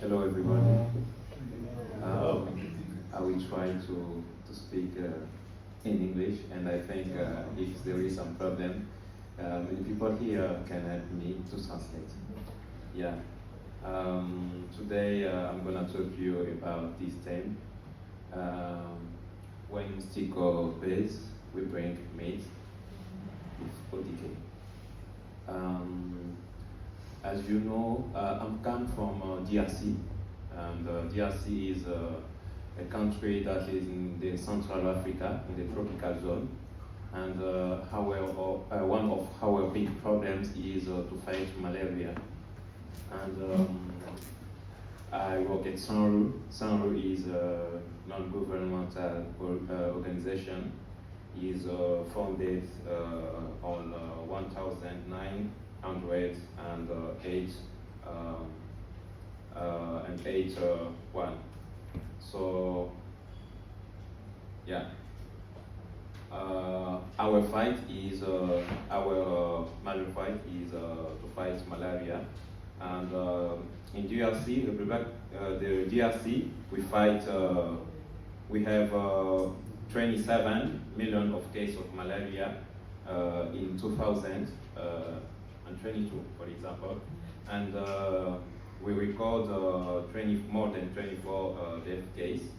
Hello everybody. I will try to speak in English, and I think if there is some problem, many people here can help me to translate. Yeah. Today I'm gonna talk to you about this theme. When Mosquito pays, we bring meat with ODK. As you know, I'm come from DRC, and DRC is a country that is in the Central Africa, in the tropical zone. And one of our big problems is to fight malaria. And I work at SANRU. SANRU is a non-governmental organization. It is founded on 1908 and 81. So, yeah. Our fight is our major fight is to fight malaria, and in DRC, the DRC, we fight. We have 27 million of cases of malaria in 2022, for example, and we record more than 24 death cases,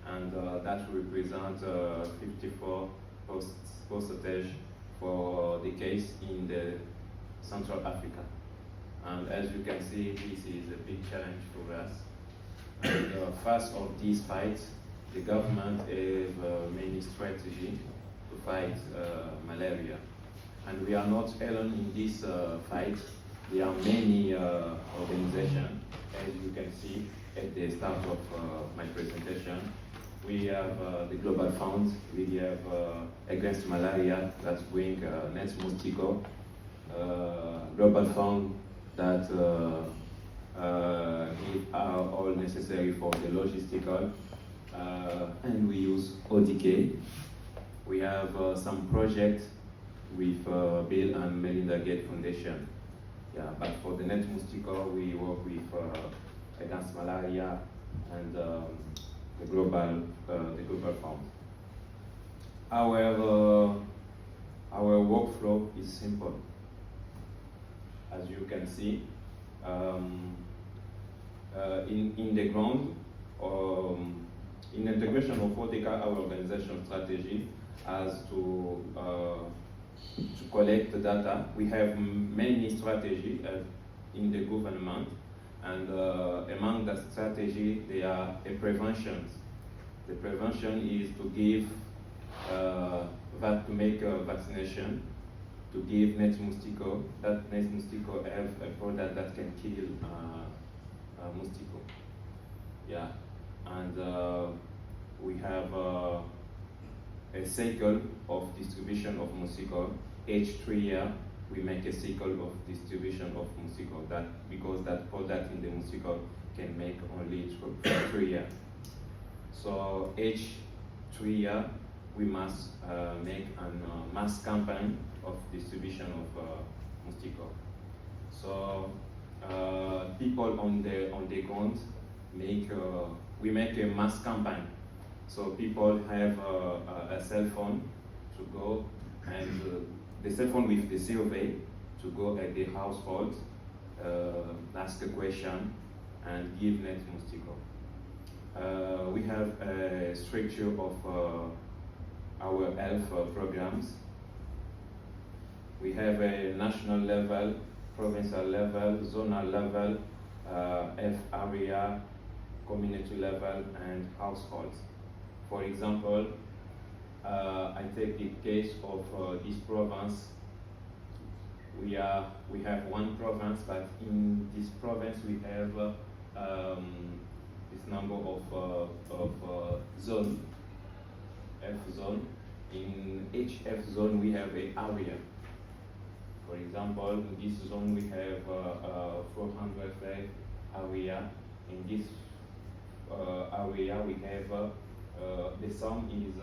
and that represents 54% for the case in the Central Africa. And as you can see, this is a big challenge for us. And first of this fight, the government have many strategies to fight malaria. And we are not alone in this fight. There are many organizations, as you can see at the start of my presentation. We have the Global Fund, we have Against Malaria that bring net mosquito, Global Fund that give all necessary for the logistical, and we use ODK. We have some projects with Bill and Melinda Gates Foundation. Yeah, but for the net mosquito, we work with Against Malaria and the Global Fund. Our workflow is simple. As you can see, in the ground, in integration of ODK, our organization strategy as to collect the data. We have many strategies in the government, and among the strategy, there are a prevention. The prevention is to give, to make a vaccination, to give net mosquito. That net mosquito have a product that can kill mosquito. Yeah, and we have a cycle of distribution of mosquito. Each 3 years, we make a cycle of distribution of mosquito. That because that product in the mosquito can make only 3 years. So each 3 years, we must make a mass campaign of distribution of mosquito. So people on the ground we make a mass campaign. So people have a cell phone to go, and the cell phone with the survey to go at the household, ask a question, and give net mosquito. We have a structure of our health programs. We have a national level, provincial level, zonal level, health area, community level, and households. For example, I take the case of this province. We have one province, but in this province we have this number of zone, F zone. In each F zone we have an area. For example, in this zone we have 400 area. In this area we have the sum is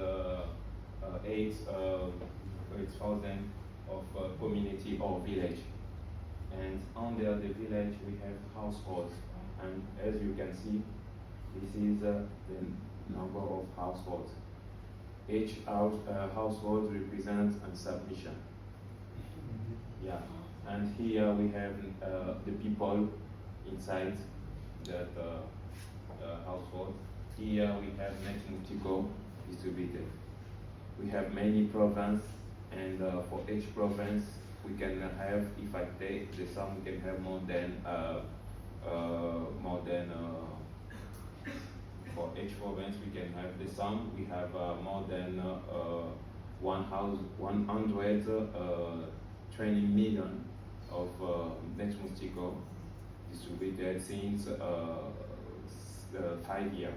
8,000 of community or village. And under the village we have households. And as you can see, this is the number of households. Each household represents a submission. Yeah, and here we have the people inside that household. Here we have Mosquitoes distributed. We have many provinces, and for each province we can have, if I take the sum, we can have more than for each province we can have the sum. We have more than 120 million of mosquitoes distributed since 5 years.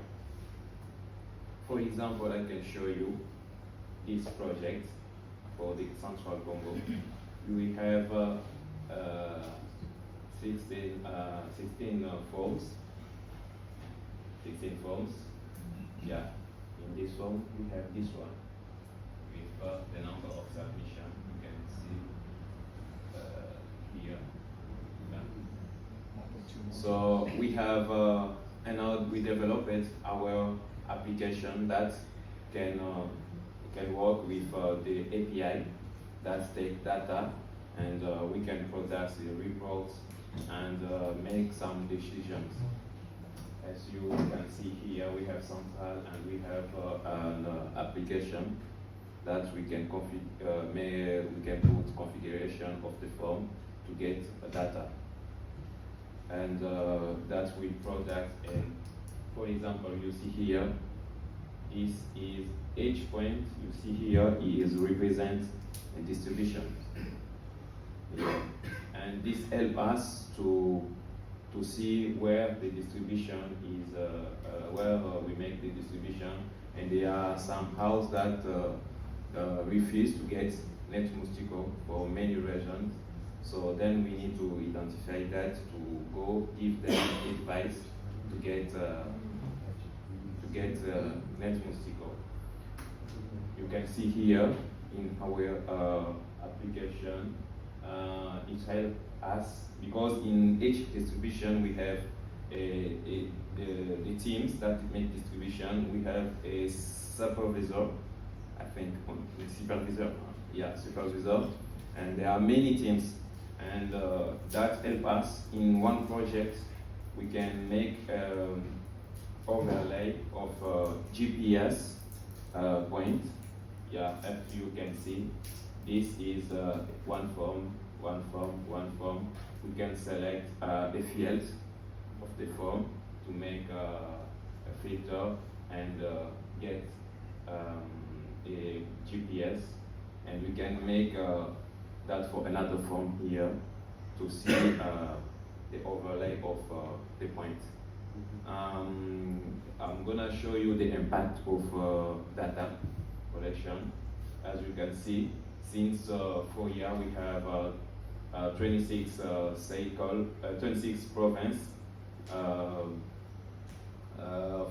For example, I can show you this project for the Central Congo. We have 16 forms. 16 forms. Yeah. In this form, we have this one with the number of submission. You can see here. Yeah. So we have, and now we developed our application that can work with the API that take data, and we can produce the reports and make some decisions. As you can see here, we have Central and we have an application that we can put configuration of the form to get data, and that we product. And for example, you see here, this is each point you see here is represent a distribution. Yeah. And this helps us to see where the distribution is, where we make the distribution, and there are some houses that refuse to get net mosquito for many reasons. So then we need to identify that, to go give them advice to get net mosquito. You can see here in our application, it helps us because in each distribution we have the teams that make distribution. We have a supervisor, I think, supervisor, and there are many teams, and that helps us in one project. We can make overlay of GPS point. Yeah, as you can see, this is one form. We can select the field of the form to make a filter and get a GPS, and we can make that for another form here to see the overlay of the point. I'm gonna show you the impact of data collection. As you can see, since 4 years we have 26 provinces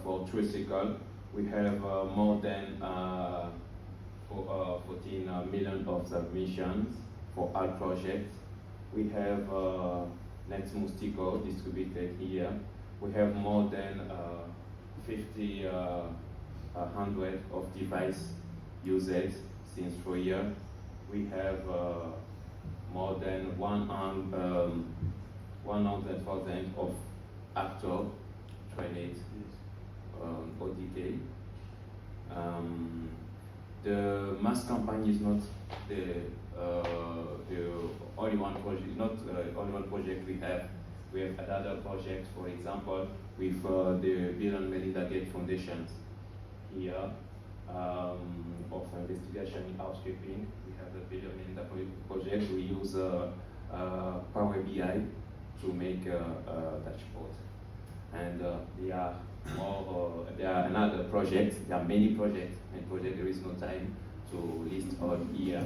for tricycle. We have more than 14 million of submissions for our project. We have net mosquito distributed here. We have more than 100 of device used since 4 years. We have more than 100,000 of actors trained ODK. The mass campaign is not the only one project. Not only one project we have. We have another project, for example, with the Bill and Melinda Gates Foundation here of investigation in housekeeping. We have the Bill and Melinda project. We use Power BI to make dashboard, and there are more. There are another projects. There are many projects. There is no time to list all here.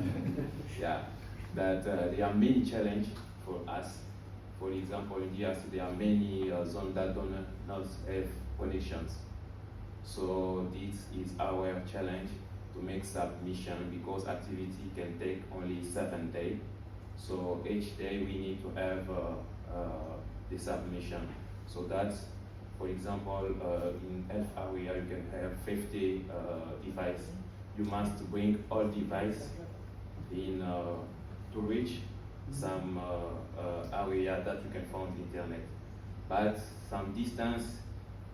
Yeah, that there are many challenges for us. For example, in DRC, there are many zones that do not have connections. So this is our challenge to make submission, because activity can take only 7 days. So each day we need to have the submission. So that, for example, in health area you can have 50 devices. You must bring all devices in to reach some area that you can find internet. But some distance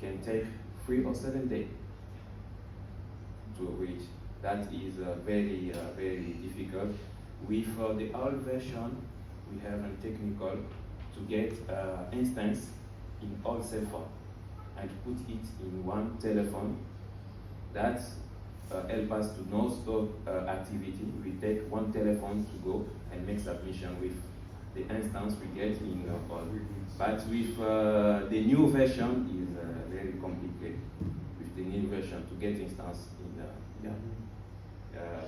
can take 3 or 7 days to reach. That is very difficult. With the old version, we have a technical to get instance in all cell phone and put it in one telephone. That help us to non-stop activity. We take one telephone to go and make submission with the instance we get in all. But with the new version is very complicated. With the new version to get instance in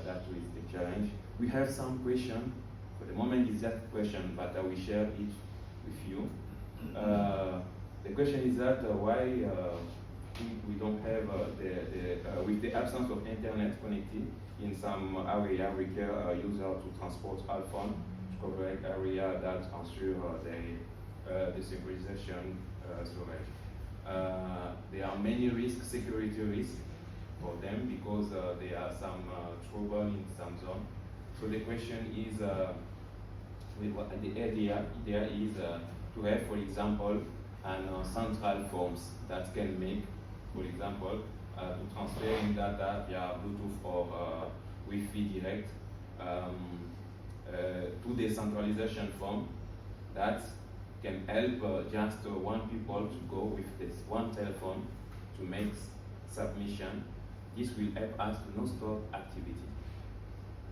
that is the challenge. We have some question. For the moment, is that question, but I will share it with you. The question is that why we don't have with the absence of internet connectivity in some area, we require a user to transport all phone to correct area that ensure the synchronization storage. There are many risks, security risks for them because there are some trouble in some zone. So the question is, the idea is to have, for example, central forms that can make, for example, to transferring data via Bluetooth or Wi-Fi direct to the centralization form that can help just one people to go with this one telephone to make submission. This will help us to not stop activity.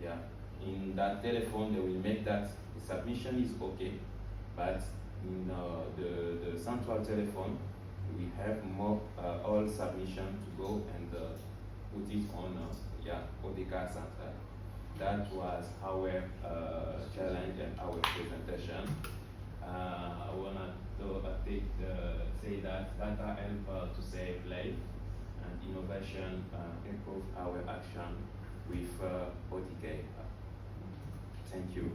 Yeah, in that telephone they will make that the submission is okay, but in the central telephone we have more all submission to go and put it on ODK central. That was our challenge and our presentation. I wanna say that data help to save life and innovation improve our action with ODK. Thank you.